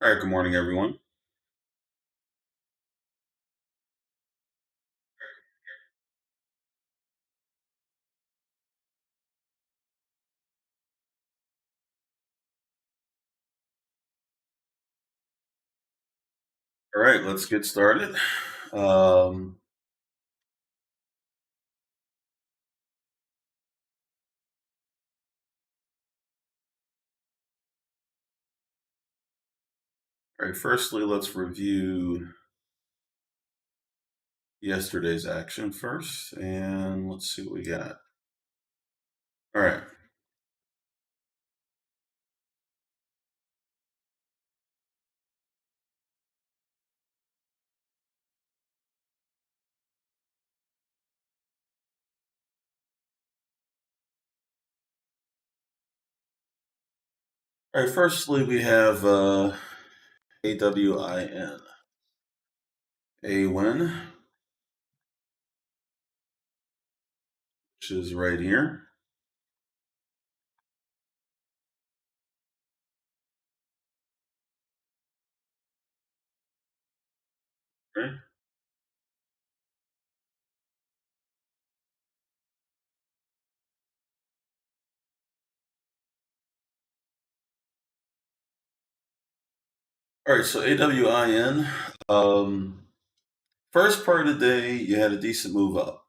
All right, good morning, everyone. All right, let's get started. Um, all right, firstly, let's review yesterday's action first, and let's see what we got. All right, all right. Firstly, we have AWIN, a win, which is right here. Okay. All right, so AWIN. First part of the day, you had a decent move up.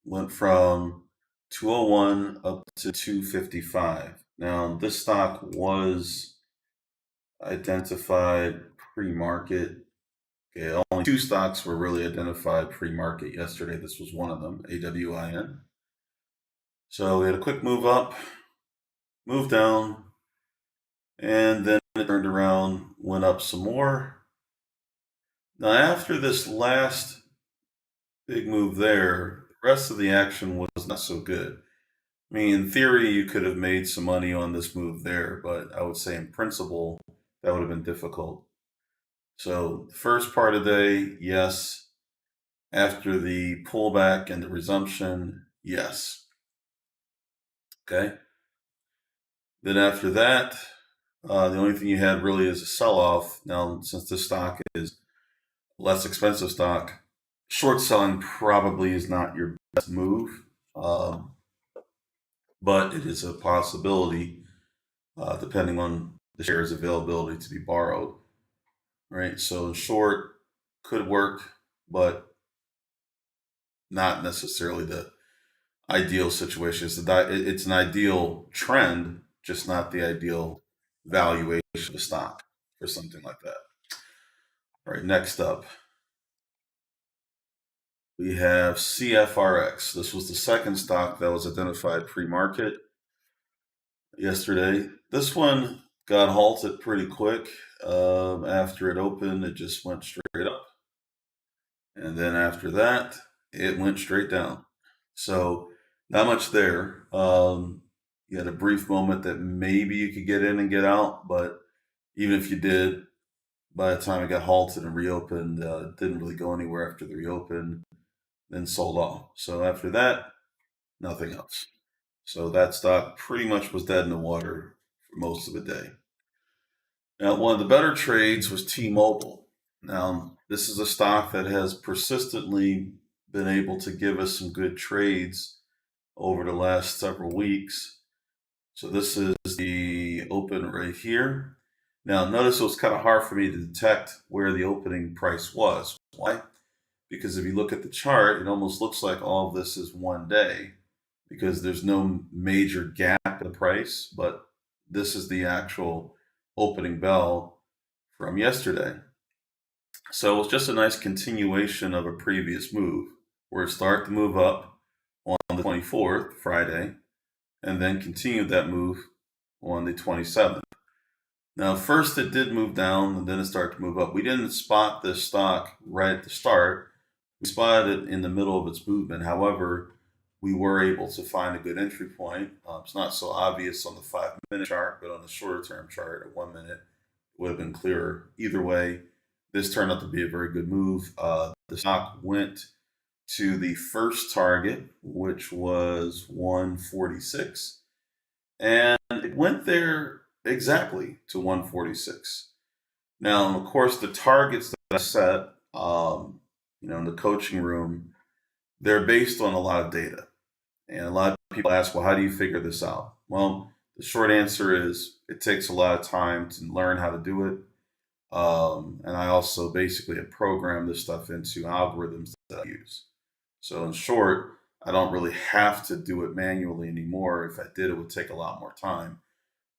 Went from 201 up to 255. Now, this stock was identified pre-market. Okay, only two stocks were really identified pre-market yesterday. This was one of them, AWIN. So we had a quick move up, move down, and then it turned around, went up some more. Now, after this last big move there, the rest of the action was not so good. I mean, in theory, you could have made some money on this move there, but I would say in principle, that would have been difficult. So, the first part of the day, yes. After the pullback and the resumption, yes. Okay. Then after that, the only thing you had really is a sell off. Now, since this stock is less expensive stock, short selling probably is not your best move, um, but it is a possibility depending on the share's availability to be borrowed. Right. So, short could work, but not necessarily the ideal situation. It's an ideal trend, just not the ideal valuation of the stock or something like that. All right, next up, we have CFRX. This was the second stock that was identified pre market yesterday. This one got halted pretty quick. After it opened, it just went straight up. And then after that, it went straight down. So, not much there. You had a brief moment that maybe you could get in and get out, but even if you did, by the time it got halted and reopened, it didn't really go anywhere after the reopen, then sold off. So after that, nothing else. So that stock pretty much was dead in the water for most of the day. Now, one of the better trades was T-Mobile. Now, this is a stock that has persistently been able to give us some good trades over the last several weeks. So this is the open right here. Now, notice it was kind of hard for me to detect where the opening price was. Why? Because if you look at the chart, it almost looks like all of this is one day because there's no major gap in the price, but this is the actual opening bell from yesterday. So it's just a nice continuation of a previous move where it started to move up on the 24th, Friday, and then continued that move on the 27th. Now, first it did move down and then it started to move up. We didn't spot this stock right at the start. We spotted it in the middle of its movement. However, we were able to find a good entry point. It's not so obvious on the 5 minute chart, but on the shorter term chart at 1 minute, it would have been clearer. Either way, this turned out to be a very good move. The stock went to the first target, which was 146, and it went there exactly to 146. Now, of course, the targets that I set, in the coaching room, they're based on a lot of data. And a lot of people ask, well, how do you figure this out? Well, the short answer is it takes a lot of time to learn how to do it. And I also basically have programmed this stuff into algorithms that I use. So, in short, I don't really have to do it manually anymore. If I did, it would take a lot more time.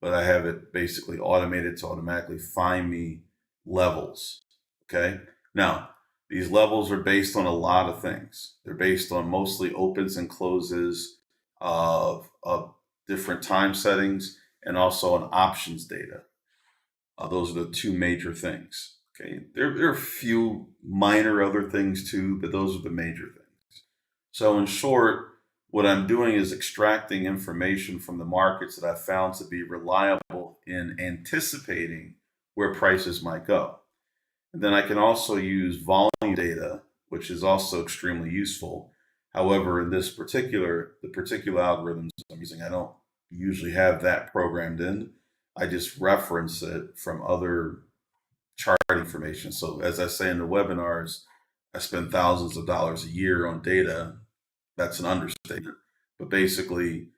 But I have it basically automated to automatically find me levels. Okay. Now, these levels are based on a lot of things. They're based on mostly opens and closes of different time settings and also on options data. Those are the two major things. Okay. There are a few minor other things too, but those are the major things. So, in short, what I'm doing is extracting information from the markets that I found to be reliable in anticipating where prices might go. And then I can also use volume data, which is also extremely useful. However, in the particular algorithms I'm using, I don't usually have that programmed in. I just reference it from other chart information. So, as I say in the webinars, I spend thousands of dollars a year on data. That's an understatement. But basically,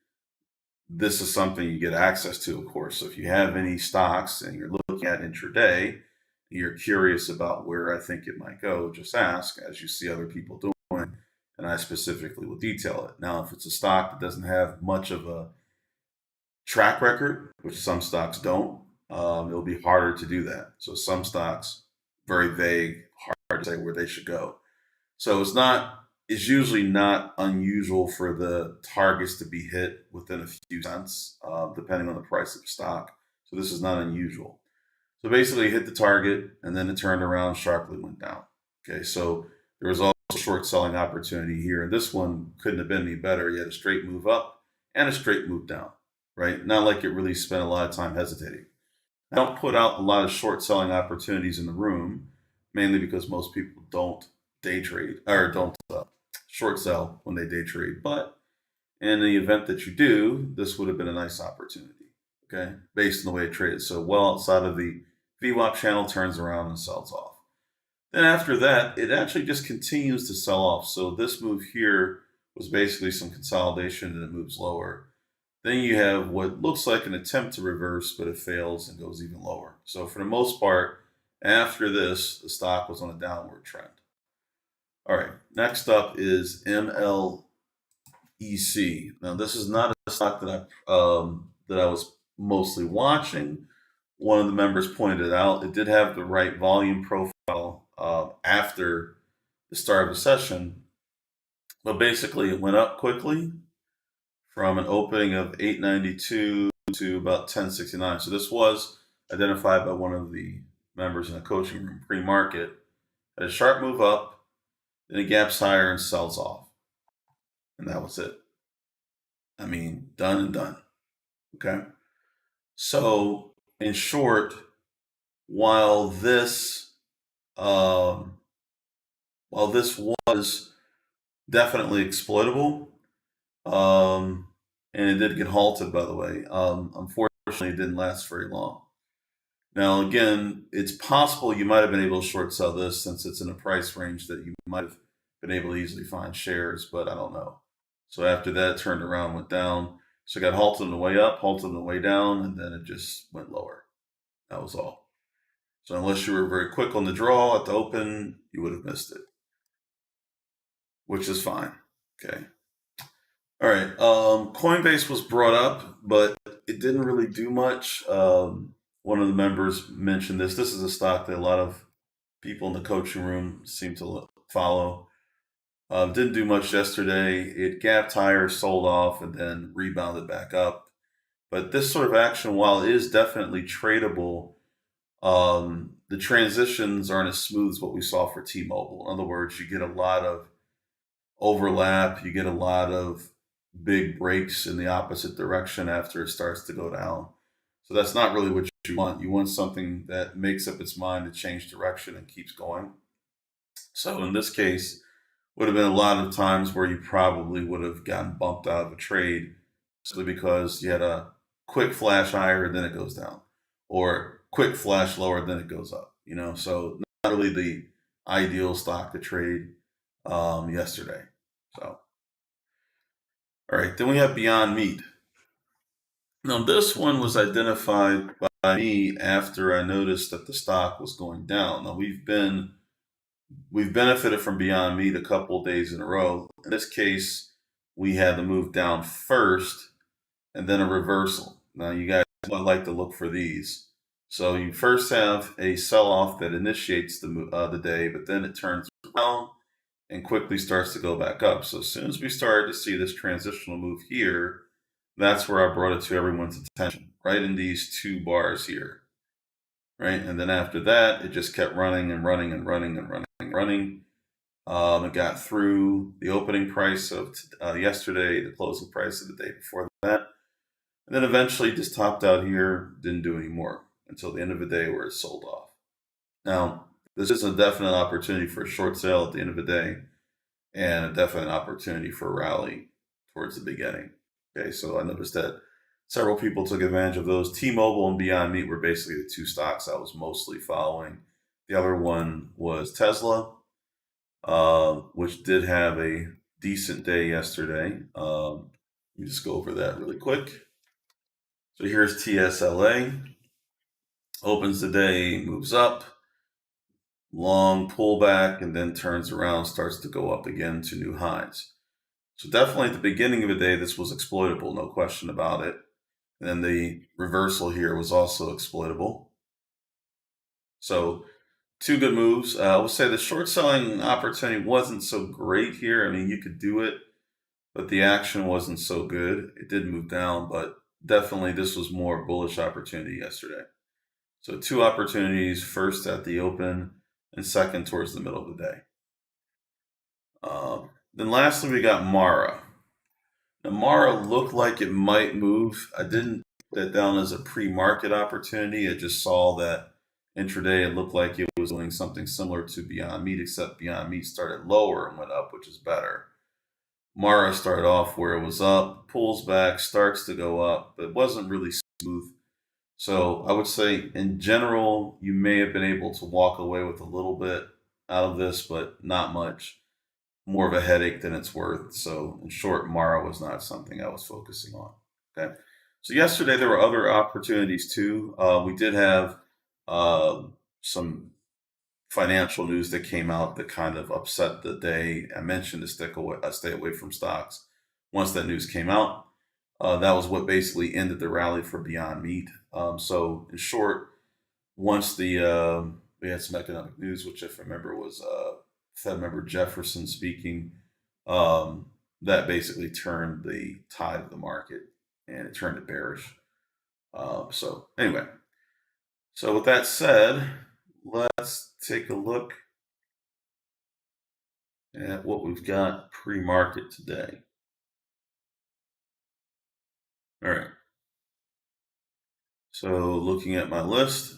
this is something you get access to, of course. So if you have any stocks and you're looking at intraday, you're curious about where I think it might go, just ask, as you see other people doing, and I specifically will detail it. Now, if it's a stock that doesn't have much of a track record, which some stocks don't, it'll be harder to do that. So some stocks, very vague, hard to say where they should go. So it's usually not unusual for the targets to be hit within a few cents, depending on the price of the stock. So this is not unusual. So basically, it hit the target and then it turned around, sharply went down. Okay, so there was also a short selling opportunity here. And this one couldn't have been any better. You had a straight move up and a straight move down, right? Not like it really spent a lot of time hesitating. I don't put out a lot of short selling opportunities in the room, mainly because most people don't day trade or don't short sell when they day trade. But in the event that you do, this would have been a nice opportunity, okay, based on the way it traded. So well outside of the VWAP channel, turns around and sells off. Then after that, it actually just continues to sell off. So this move here was basically some consolidation and it moves lower. Then you have what looks like an attempt to reverse, but it fails and goes even lower. So for the most part, after this, the stock was on a downward trend. All right, next up is MLEC. Now, this is not a stock that I was mostly watching. One of the members pointed it out. It did have the right volume profile after the start of the session, but basically it went up quickly from an opening of 892 to about 1069. So this was identified by one of the members in the coaching room, pre-market. Had a sharp move up, then it gaps higher and sells off. And that was it. I mean, done and done. Okay. So, in short, while this um, while this was definitely exploitable, and it did get halted, by the way. Unfortunately, it didn't last very long. Now, again, it's possible you might have been able to short sell this since it's in a price range that you might have been able to easily find shares, but I don't know. So after that, it turned around, went down. So it got halted on the way up, halted on the way down, and then it just went lower. That was all. So unless you were very quick on the draw at the open, you would have missed it, which is fine. Okay. All right. Coinbase was brought up, but it didn't really do much. One of the members mentioned this. This is a stock that a lot of people in the coaching room seem to follow. Didn't do much yesterday. It gapped higher, sold off, and then rebounded back up. But this sort of action, while it is definitely tradable, the transitions aren't as smooth as what we saw for T-Mobile. In other words, you get a lot of overlap, you get a lot of big breaks in the opposite direction after it starts to go down. So that's not really what you want. You want something that makes up its mind to change direction and keeps going. So in this case, would have been a lot of times where you probably would have gotten bumped out of a trade simply because you had a quick flash higher and then it goes down. or quick flash lower, then it goes up. So not really the ideal stock to trade yesterday. So, all right, then we have Beyond Meat. Now, this one was identified by me after I noticed that the stock was going down. Now, we've benefited from Beyond Meat a couple of days in a row. In this case, we had the move down first and then a reversal. Now, you guys might like to look for these. So you first have a sell-off that initiates the day, but then it turns around and quickly starts to go back up. So as soon as we started to see this transitional move here, that's where I brought it to everyone's attention, right in these two bars here, right? And then after that, it just kept running and running and running and running and running. It got through the opening price of yesterday, the closing price of the day before that, and then eventually just topped out here, didn't do any more until the end of the day where it sold off. Now, this is a definite opportunity for a short sale at the end of the day and a definite opportunity for a rally towards the beginning. Okay, so I noticed that several people took advantage of those. T-Mobile and Beyond Meat were basically the two stocks I was mostly following. The other one was Tesla, which did have a decent day yesterday. Let me just go over that really quick. So here's TSLA. Opens the day, moves up, long pullback, and then turns around, starts to go up again to new highs. So definitely at the beginning of the day, this was exploitable, no question about it. And then the reversal here was also exploitable. So two good moves. I would say the short selling opportunity wasn't so great here. I mean, you could do it, but the action wasn't so good. It did move down, but definitely this was more bullish opportunity yesterday. So two opportunities, first at the open and second towards the middle of the day. Then lastly, we got Mara. Now, Mara looked like it might move. I didn't put that down as a pre-market opportunity. I just saw that intraday it looked like it was doing something similar to Beyond Meat, except Beyond Meat started lower and went up, which is better. Mara started off where it was up, pulls back, starts to go up, but it wasn't really smooth. So I would say in general, you may have been able to walk away with a little bit out of this, but not much. More of a headache than it's worth. So in short, Mara was not something I was focusing on. Okay. So yesterday there were other opportunities too. We did have uh, some financial news that came out that kind of upset the day. I mentioned to stay away from stocks once that news came out. That was what basically ended the rally for Beyond Meat. So in short, once we had some economic news, which if I remember was Fed member Jefferson speaking, that basically turned the tide of the market and it turned it bearish. So anyway, so with that said, let's take a look at what we've got pre-market today. All right. So looking at my list,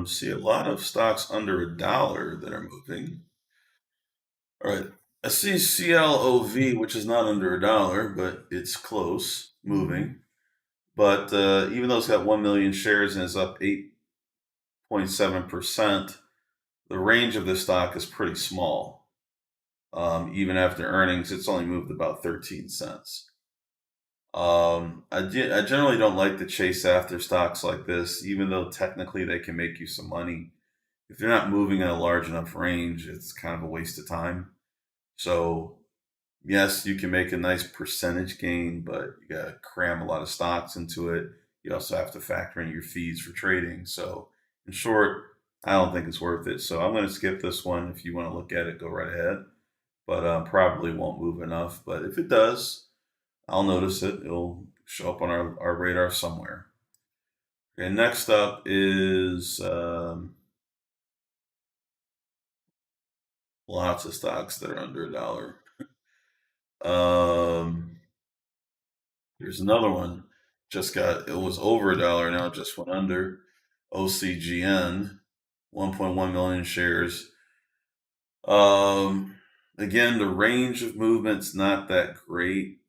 see a lot of stocks under $1 that are moving. All right. I see CLOV, which is not under $1, but it's close, moving. But even though it's got 1 million shares and is up 8.7%, the range of this stock is pretty small. Even after earnings, it's only moved about 13 cents. I generally don't like to chase after stocks like this, even though technically they can make you some money. If they're not moving in a large enough range, it's kind of a waste of time. So, yes, you can make a nice percentage gain, but you got to cram a lot of stocks into it. You also have to factor in your fees for trading. So, in short, I don't think it's worth it. So, I'm going to skip this one. If you want to look at it, go right ahead. But probably won't move enough. But if it does, I'll notice it. It'll show up on our radar somewhere. Okay, next up is lots of stocks that are under $1. Here's another one. It was over $1, now it just went under. OCGN, 1.1 million shares. Again, the range of movement's not that great.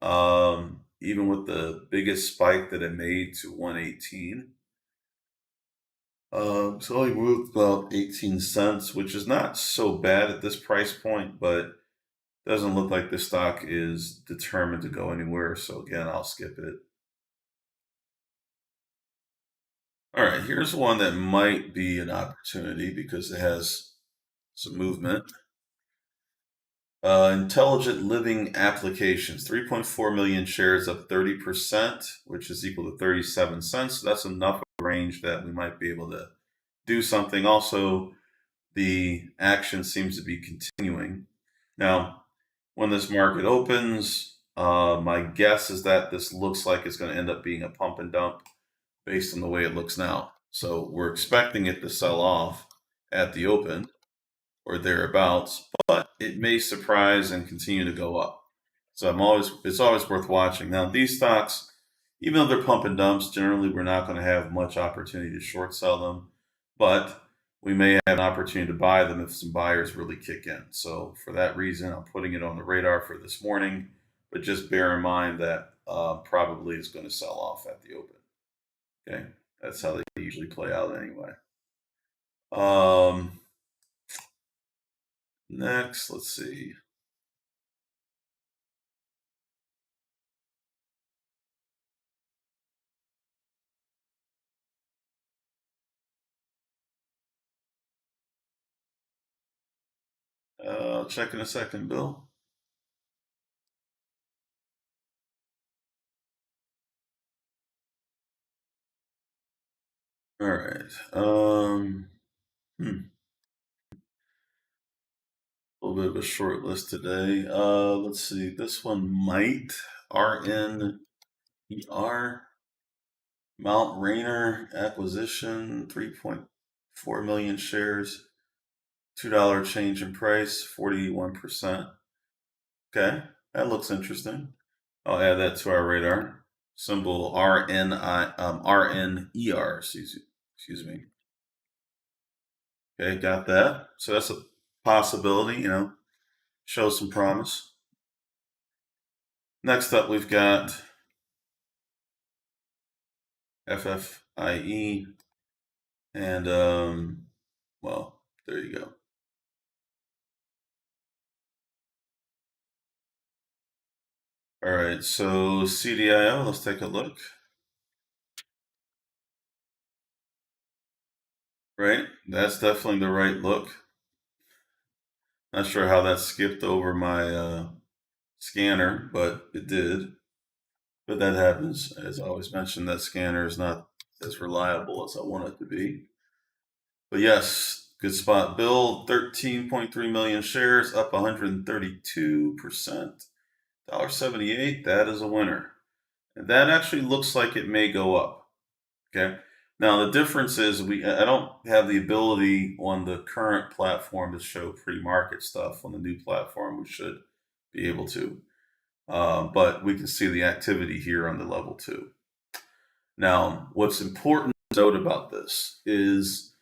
Even with the biggest spike that it made to 118, it's only moved about 18 cents, which is not so bad at this price point, but doesn't look like the stock is determined to go anywhere. So again, I'll skip it. All right, here's one that might be an opportunity because it has some movement. Intelligent living applications, 3.4 million shares, up 30%, which is equal to 37 cents. So that's enough of a range that we might be able to do something. Also, the action seems to be continuing. Now, when this market opens, my guess is that this looks like it's going to end up being a pump and dump based on the way it looks now. So we're expecting it to sell off at the open or thereabouts, but it may surprise and continue to go up. So it's always worth watching. Now these stocks, even though they're pump and dumps, generally we're not going to have much opportunity to short sell them, but we may have an opportunity to buy them if some buyers really kick in. So for that reason, I'm putting it on the radar for this morning, but just bear in mind that probably it's going to sell off at the open. Okay, that's how they usually play out anyway. Um, Next, let's see. I'll check in a second, Bill. All right. A little bit of a short list today. Let's see. This one might RNER Mount Rainier acquisition, 3.4 million shares, $2 change in price, 41%. Okay, that looks interesting. I'll add that to our radar. Symbol RNER. Excuse me. Okay, got that. So that's a possibility. Shows some promise. Next up, we've got FFIE, and well, there you go. All right, so CDIO. Let's take a look. Right, that's definitely the right look. Not sure how that skipped over my scanner, but it did. But that happens. As I always mentioned, that scanner is not as reliable as I want it to be. But yes, good spot. Bill, 13.3 million shares, up 132%. $1.78, that is a winner. And that actually looks like it may go up. Okay. Now the difference is I don't have the ability on the current platform to show pre-market stuff. On the new platform, we should be able to. But we can see the activity here on the level 2. Now, what's important to note about this is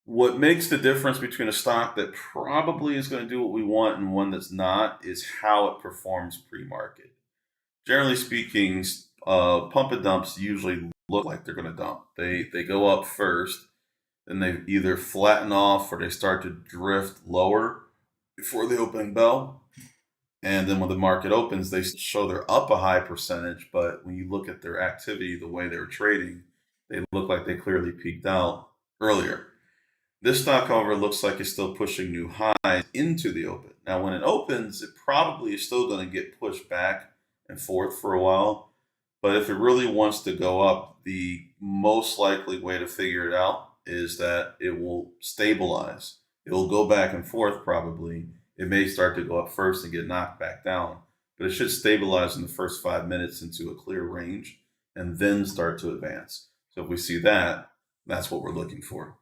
what makes the difference between a stock that probably is going to do what we want and one that's not is how it performs pre-market. Generally speaking, pump and dumps usually look like they're going to dump. They go up first, then they either flatten off or they start to drift lower before the opening bell. And then when the market opens, they show they're up a high percentage, but when you look at their activity, the way they're trading, they look like they clearly peaked out earlier. This stock, however, looks like it's still pushing new highs into the open. Now, when it opens, it probably is still going to get pushed back and forth for a while. But if it really wants to go up, the most likely way to figure it out is that it will stabilize. It will go back and forth probably. It may start to go up first and get knocked back down, but it should stabilize in the first 5 minutes into a clear range and then start to advance. So if we see that, that's what we're looking for.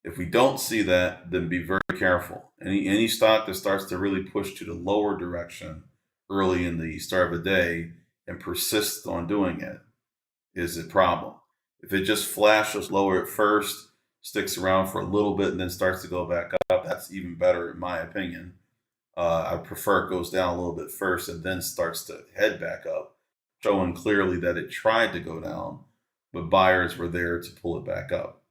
If we don't see that, then be very careful. Any stock that starts to really push to the lower direction early in the start of the day and persists on doing it is a problem. If it just flashes lower at first, sticks around for a little bit, and then starts to go back up, that's even better in my opinion. I prefer it goes down a little bit first and then starts to head back up, showing clearly that it tried to go down, but buyers were there to pull it back up.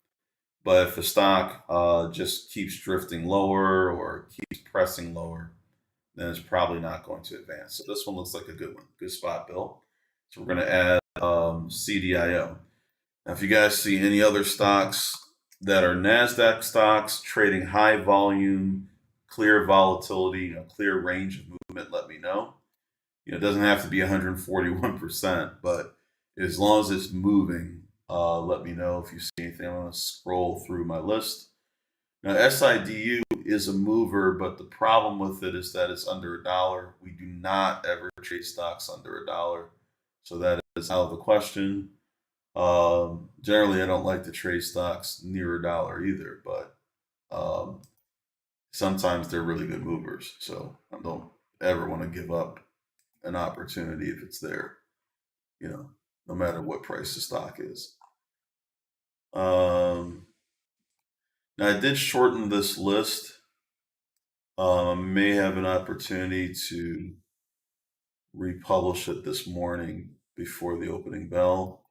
But if the stock just keeps drifting lower or keeps pressing lower, then it's probably not going to advance. So this one looks like a good one, good spot, Bill. So we're going to add CDIO. Now, if you guys see any other stocks that are NASDAQ stocks trading high volume, clear volatility, clear range of movement, let me know. It doesn't have to be 141%, but as long as it's moving, let me know if you see anything. I'm going to scroll through my list. Now, SIDU is a mover, but the problem with it is that it's under $1. We do not ever trade stocks under $1. So that is out of the question. Generally, I don't like to trade stocks near $1 either, but sometimes they're really good movers. So I don't ever want to give up an opportunity if it's there, no matter what price the stock is. Now, I did shorten this list. May have an opportunity to republish it this morning before the opening bell,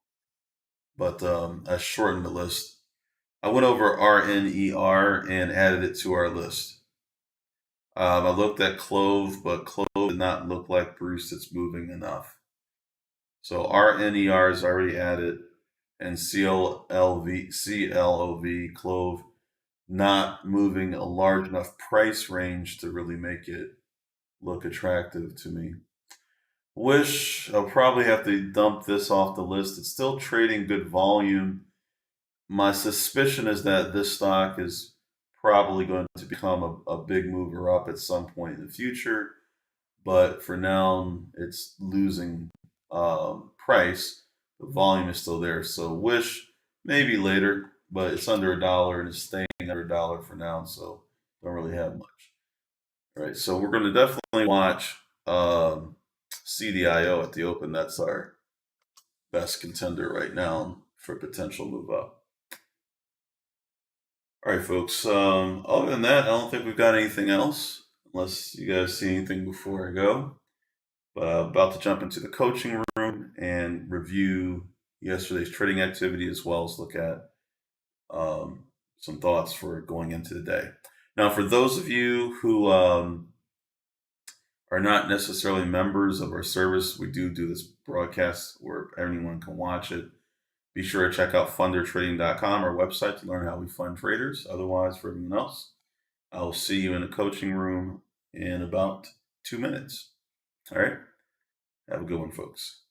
but I shortened the list. I went over RNER and added it to our list. I looked at Clove, but Clove did not look like Bruce. It's moving enough. So RNER is already added, and CLOV, Clove, not moving a large enough price range to really make it look attractive to me. Wish, I'll probably have to dump this off the list. It's still trading good volume. My suspicion is that this stock is probably going to become a big mover up at some point in the future. But for now, it's losing price. The volume is still there. So Wish, maybe later, but it's under $1 and it's staying under $1 for now. So don't really have much. All right, so we're going to definitely watch CDIO at the open. That's our best contender right now for potential move up. All right, folks. Other than that, I don't think we've got anything else, unless you guys see anything before I go. But about to jump into the coaching room and review yesterday's trading activity, as well as look at some thoughts for going into the day. Now, for those of you who are not necessarily members of our service, we do this broadcast where anyone can watch it. Be sure to check out fundertrading.com, our website, to learn how we fund traders. Otherwise, for everyone else, I will see you in the coaching room in about 2 minutes. All right. Have a good one, folks.